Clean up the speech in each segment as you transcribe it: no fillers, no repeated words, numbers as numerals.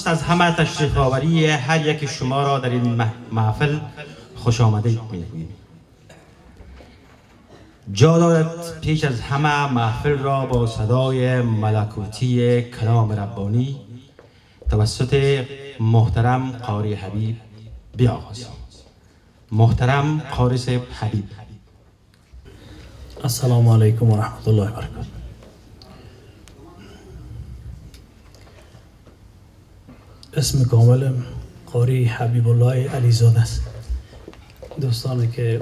نخست از همه تشریف آوری هر یک شما را در این محفل خوش آمدید می‌گوییم. جا دارد پیش از همه محفل را با صدای ملکوتی کلام ربانی توسط محترم قاری حبیب بیاغازیم. محترم قاری صاحب حبیب. السلام علیکم و رحمت الله و برکاته. اسم کاملم قاری حبیب الله علیزاده است. دوستانی که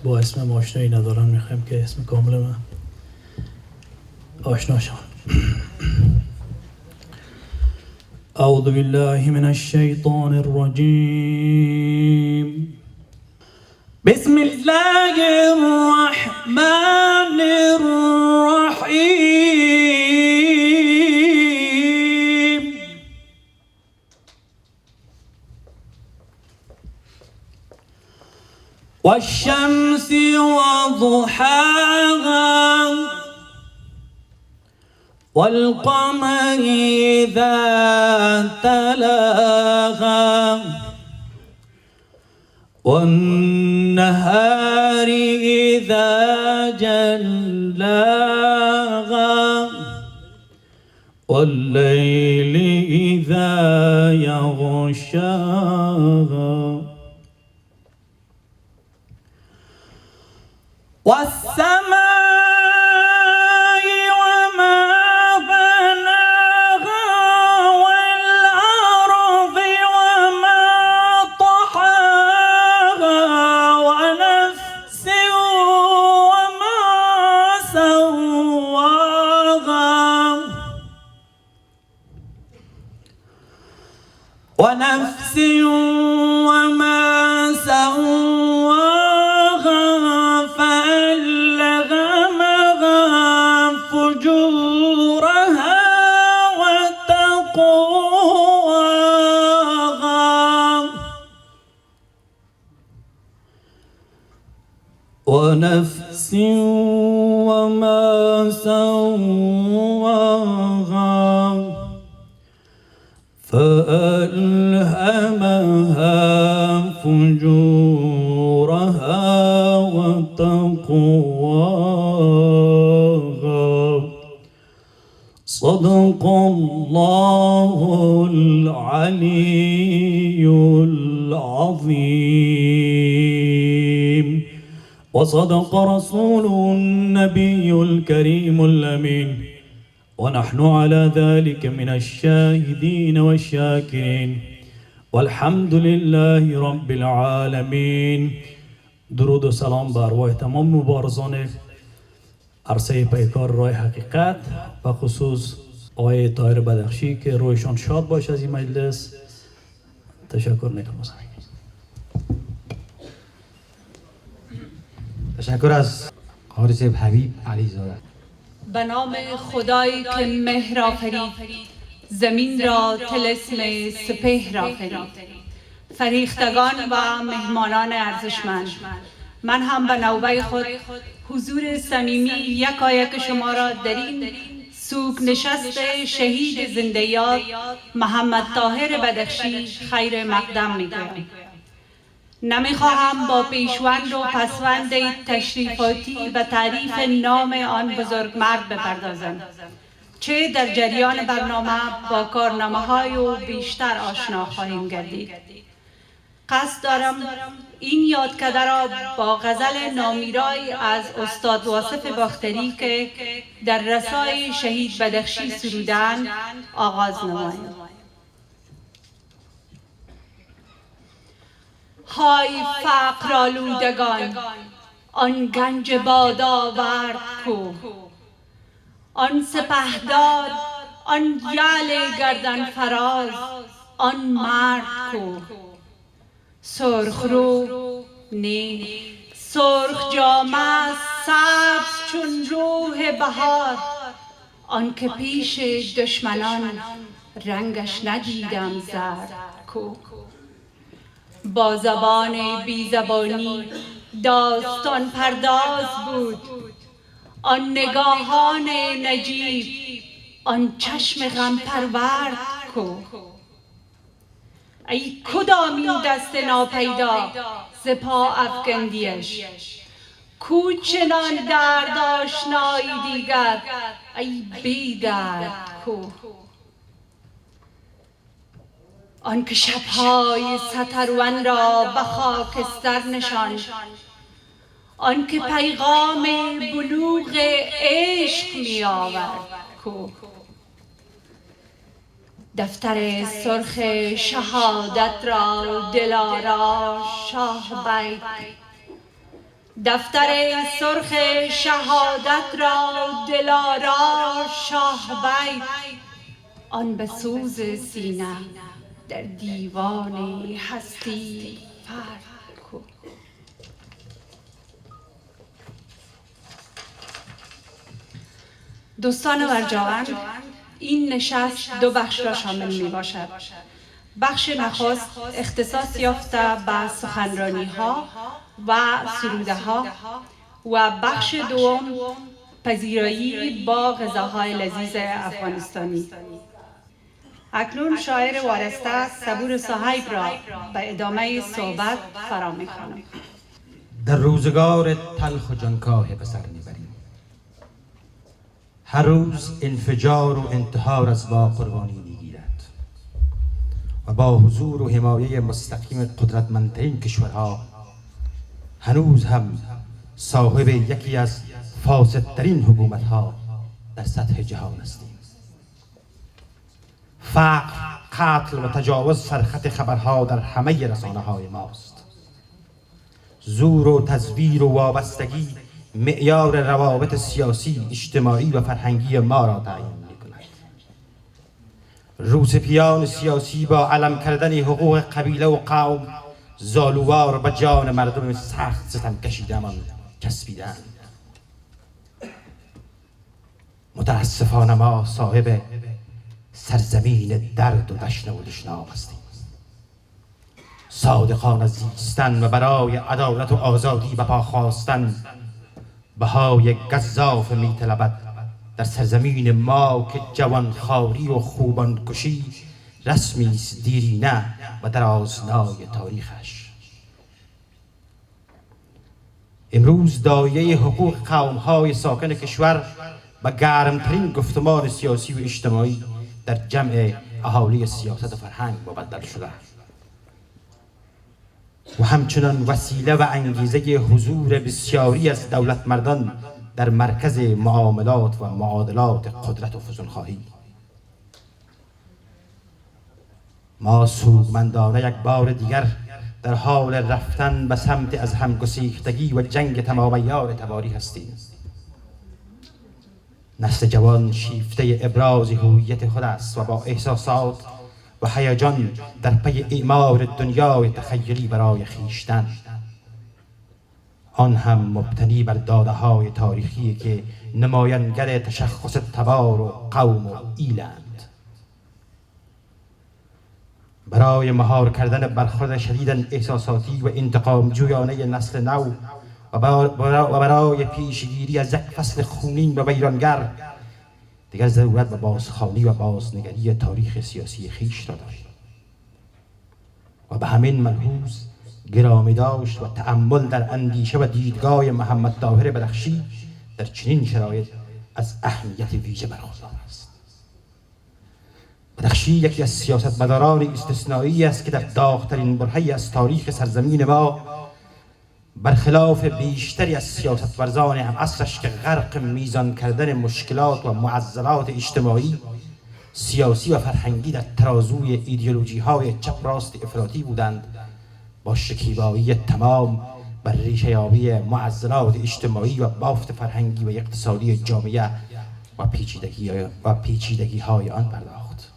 با اسم آشنایی ندارن میخوایم که اسم کاملم آشنا شوند. اعوذ بالله من الشیطان الرجیم. بسم الله الرحمن الرحیم. والشمس وضحاها والقمر إذا تلاها والنهار إذا جلاها والليل إذا يغشاها والسماء وما بناها والأرض وما طحاها ونفس وما سواها ونفس وما سواها فجورها وتقواها ونفس وما سواها فألهمها فجورها وتقواها. صدق الله العلي العظيم وصدق رسوله النبي الكريم الأمين ونحن على ذلك من الشاهدين والشاكرين والحمد لله رب العالمين. درود و سلام بر روح تمام مبارزان عرصه پیکار راه حقیقت و خصوص آقای طاهر بدخشی که رویشان شاد باشه از این مجلس. تشکر میکنم. تشکر از قاری صاحب حبیب علیزاده. به نام خدایی که مهر آفرید، زمین را طلسم سپهر آفرید. فریختگان و مهمانان ارزشمند، من هم به نوبه خود حضور صمیمی یکایک شما را در این سوگ نشست شهید زنده یاد محمد طاهر بدخشی خیر مقدم میگویم. نمیخواهم با پیشوند و پسوند تشریفاتی و تعریف نام آن بزرگمرد بپردازم، چه در جریان برنامه با کارنامه‌های او بیشتر آشنا خواهیم گردید. قصد دارم این یادکده را با غزل نامیرایی از استاد واصف باختری که در رسای شهید بدخشی سرودند آغاز نمایم. های فقر آلودگان، آن گنج بادآورد کو، آن سپهدار، آن یال گردن فراز، آن مرد کو. سرخ رو نی، سرخ جامه، سبز چون روح بهار، آن که پیش دشمنان رنگش ندیدم زرد کو. با زبان بی زبانی داستان پرداز بود، آن نگاهان نجیب، آن چشم غم پرورد کو. ای کدامین دست ناپیدا ز پا افکندیش، کو چنان درد آشنایی دیگر ای بی درد کو. آن که شبهای سترون را به خاکستر نشاند، آن که پیغام بلوغ عشق می آورد کو. دفتر سرخ شهادت را دلارا شاه بیت، دفتر سرخ شهادت را دلارا شاه بیت، آن به سوز سینه در دیوان هستی فرد کو. دوستان برجاوند، این نشست دو بخش را شامل می باشد. بخش نخست اختصاص یافته به سخنرانی ها و سروده ها و بخش دوم پذیرایی با غذاهای لذیذ افغانستانی. اکنون شاعر وارسته صبور صهیب را به ادامه صحبت فرا می‌خوانم. در روزگار تلخ و جانکاه به سر میبریم. هر روز انفجار و انتحار از با قربانی میگیرد و با حضور و حمایه مستقیم قدرتمندترین کشورها هنوز هم صاحب یکی از فاسدترین حکومتها در سطح جهان هستیم. فقر، قتل و تجاوز سرخط خبرها در همه رسانه‌های ماست. زور و تزویر و وابستگی معیار روابط سیاسی، اجتماعی و فرهنگی ما را تعیین می‌کند. روسپیان سیاسی با علم کردن حقوق قبیله و قوم زالوار به جان مردم سخت ستم کشیده‌مان چسبیدند. متاسفانه ما صاحب سرزمین درد و دشنه و دشنام هستیم. صادقانه زیستن و برای عدالت و آزادی به پا خواستن بهای گزاف می‌طلبد در سرزمین ما که جوانخواری و خوبان کشی رسمی است دیرینه و درازنای تاریخش. امروز دایه حقوق قوم‌های ساکن کشور به گرمترین گفتمان سیاسی و اجتماعی در جمع اهالی سیاست و فرهنگ مبدل شده و همچنان وسیله و انگیزه حضور بسیاری از دولتمردان در مرکز معاملات و معادلات قدرت و فزونخواهی. ما سوگمندانه یک بار دیگر در حال رفتن به سمت از همگسیختگی و جنگ تمام عیار تباری هستیم. نسل جوان شیفته ابراز هویت خود است و با احساسات و هیجان در پی اعمار دنیای تخیلی برای خویشتن، آن هم مبتنی بر داده‌های تاریخی که نمایانگر تشخص تبار و قوم و ایلند. برای مهار کردن برخورد شدیداً احساساتی و انتقام جویانه نسل نو و برای پیشگیری از یک فصل خونین و ویرانگر دیگر ضرورت به بازخوانی و بازنگری تاریخ سیاسی خویش را داریم و به همین ملحوظ گرامی داشت و تأمل در اندیشه و دیدگاه محمد طاهر بدخشی در چنین شرایط از اهمیت ویژه برخوردار است. بدخشی یکی از سیاستمداران استثنایی است که در داغ‌ترین برهه‌ای از تاریخ سرزمین ما برخلاف بیشتری از سیاستورزان هم عصرش که غرق میزان کردن مشکلات و معضلات اجتماعی، سیاسی و فرهنگی در ترازوی ایدئولوژی‌های چپ راست افراطی بودند، با شکیبایی تمام بر ریشه‌یابی معضلات اجتماعی و بافت فرهنگی و اقتصادی جامعه و پیچیدگی‌های آن پرداخت.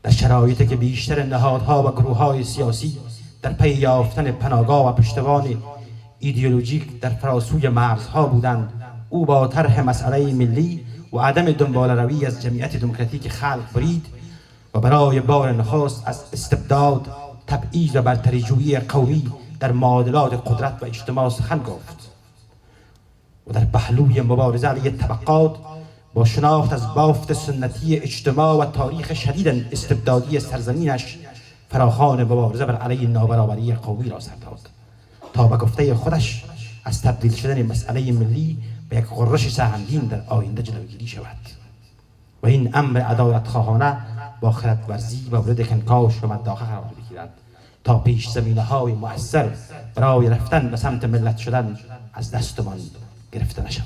در شرایطی که بیشتر نهادها و گروه‌های سیاسی در پی یافتن پناهگاه و پشتوان ایدئولوژیک در فراسوی مرزها بودند، او با طرح مسئله ملی و عدم دنباله‌روی از جمعیت دموکراتیک خلق برید و برای بار نخست از استبداد، تبعیض و برتری‌جویی قومی در معادلات قدرت و اجتماع سخن گفت و در پهلوی مبارزه علیه طبقات با شناخت از بافت سنتی اجتماع و تاریخ شدید استبدادی سرزمینش فراخوان مبارزه بر علیه نابرابری قومی را سر داد تا به گفته خودش از تبدیل شدن مسئله ملی به یک غرش سهمگین در آینده جلوگیری شود و این امر عدالت خواهانه با خردورزی مورد کنکاش و مداخله قرار بگیرد تا پیش زمینه های مؤثر برای رفتن به سمت ملت شدن از دستمان گرفته نشود.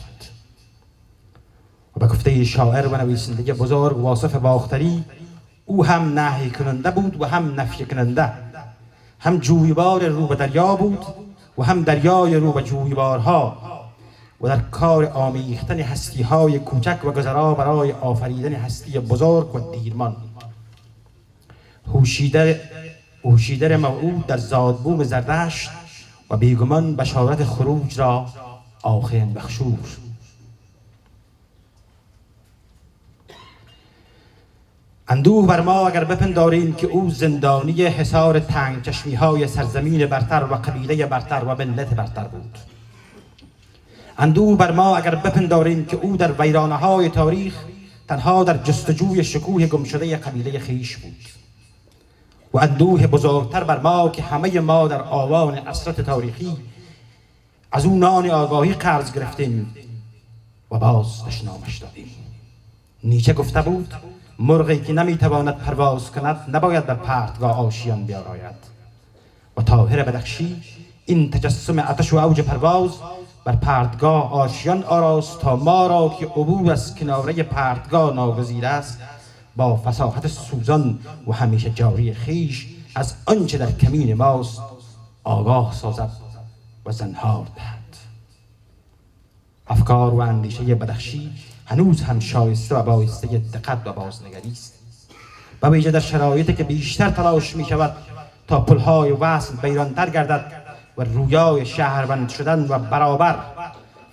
و به گفته شاعر و نویسنده بزرگ واصف باختری، او هم نهی کننده بود و هم نفی کننده، هم جویبار رو به دریا بود و هم دریای رو به جویبارها و در کار آمیختن هستی‌های کوچک و گذرا برای آفریدن هستی بزرگ و دیرمان. هوشیدر موعود در زادبوم زردشت و بیگمان بشارت خروج را آخرین بخشور. اندوه بر ما اگر بپنداریم که او زندانی حصار تنگ چشمی های سرزمین برتر و قبیله برتر و ملت برتر بود. اندوه بر ما اگر بپنداریم که او در ویرانه های تاریخ تنها در جستجوی شکوه گمشده قبیله خیش بود. و اندوه بزرگتر بر ما که همه ما در آوان عصرت تاریخی از او نان آگاهی قرض گرفتیم و باز تشنامش دادیم. نیچه گفته بود مرغی که نمیتواند پرواز کند نباید در پرتگاه آشیان بیاراید. و طاهر بدخشی این تجسم آتش و اوج پرواز بر پرتگاه آشیان آراست تا ما را که عبور از کناره پرتگاه ناگزیر است با فصاحت سوزان و همیشه جاری خیش از آنچه در کمین ماست آگاه سازد و زنهار دهد. افکار و اندیشه بدخشی هنوز هم شایسته و بایسته دقت و بازنگری است، و ویژه در شرایطی که بیشتر تلاش می شود تا پلهای وصل بیرانتر گردد و رویای شهروند شدن و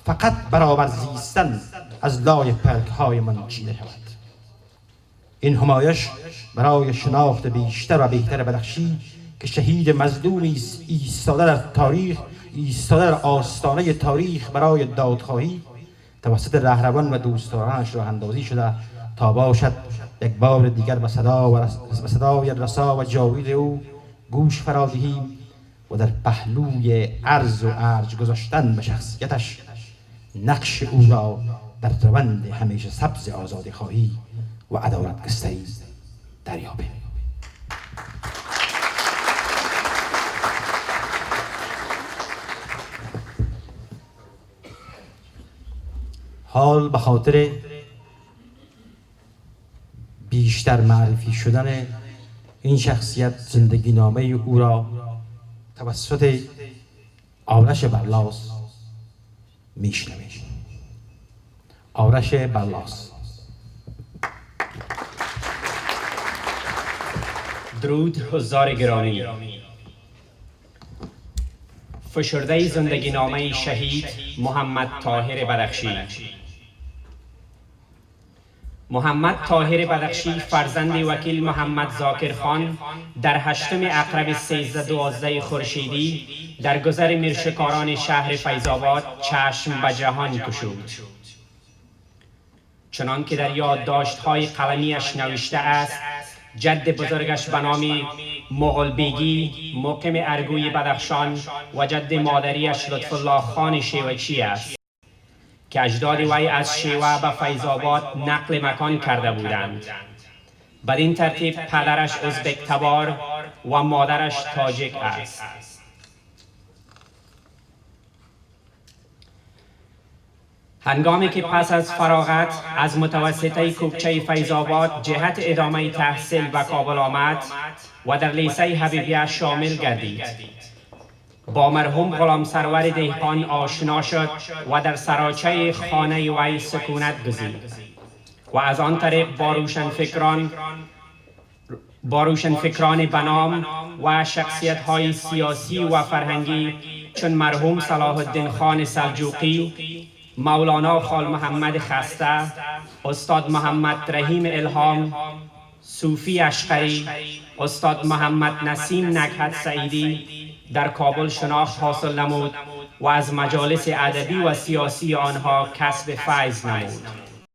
فقط برابر زیستن از لای پلک‌های من چیده شود. این همایش برای شناخت بیشتر و بهتر بدخشی که شهید مظلومی است ایستاده در تاریخ، ایستاده در آستانه تاریخ برای دادخواهی توسط رهروان و دوستدارانش راه اندازی شده تا باشد یک بار دیگر به صدای رسا و جاوید او گوش فرا دهیم و در پهلوی عرض و ارج گذاشتن به شخصیتش نقش او را در روند همیشه سبز آزادی خواهی و عدالت گستری دریابیم. حال به خاطر بیشتر معرفی شدن این شخصیت زندگی نامه او را توسط آرش برلاس میشنویم. آرش برلاس. درود حضار گرامی. فشرده زندگی نامه شهید محمد طاهر بدخشی. محمد طاهر بدخشی فرزند وکیل محمد ذاکر خان در 8 اقرب 1312 خورشیدی در گذر میرشکاران شهر فیض‌آباد چشم به جهان گشود. چنان که در یادداشت‌های قلمی‌اش نوشته است، جد بزرگش به نام مغل بیگی مقیم ارگوی بدخشان و جد مادریش لطف الله خان شیوچی است که اجداد وی از شیوه به فیض‌آباد نقل مکان کرده بودند. بدین ترتیب پدرش ازبک تبار و مادرش تاجیک است. هنگامی که پس از فراغت از متوسطه کوکچه فیض‌آباد جهت ادامه تحصیل به کابل آمد و در لیسه حبیبیه شامل گردید، با مرحوم غلام سرور دهقان آشنا شد و در سراچه خانه وی سکونت گزید و از آن طریق با روشنفکران بنام و شخصیت‌های سیاسی و فرهنگی چون مرحوم صلاح الدین خان سلجوقی، مولانا خال محمد خسته، استاد محمد رحیم الهام، صوفی اشقری، استاد محمد نسیم نکهت سعیدی در کابل شناخت حاصل نمود و از مجالس ادبی و سیاسی آنها کسب فیض نمود.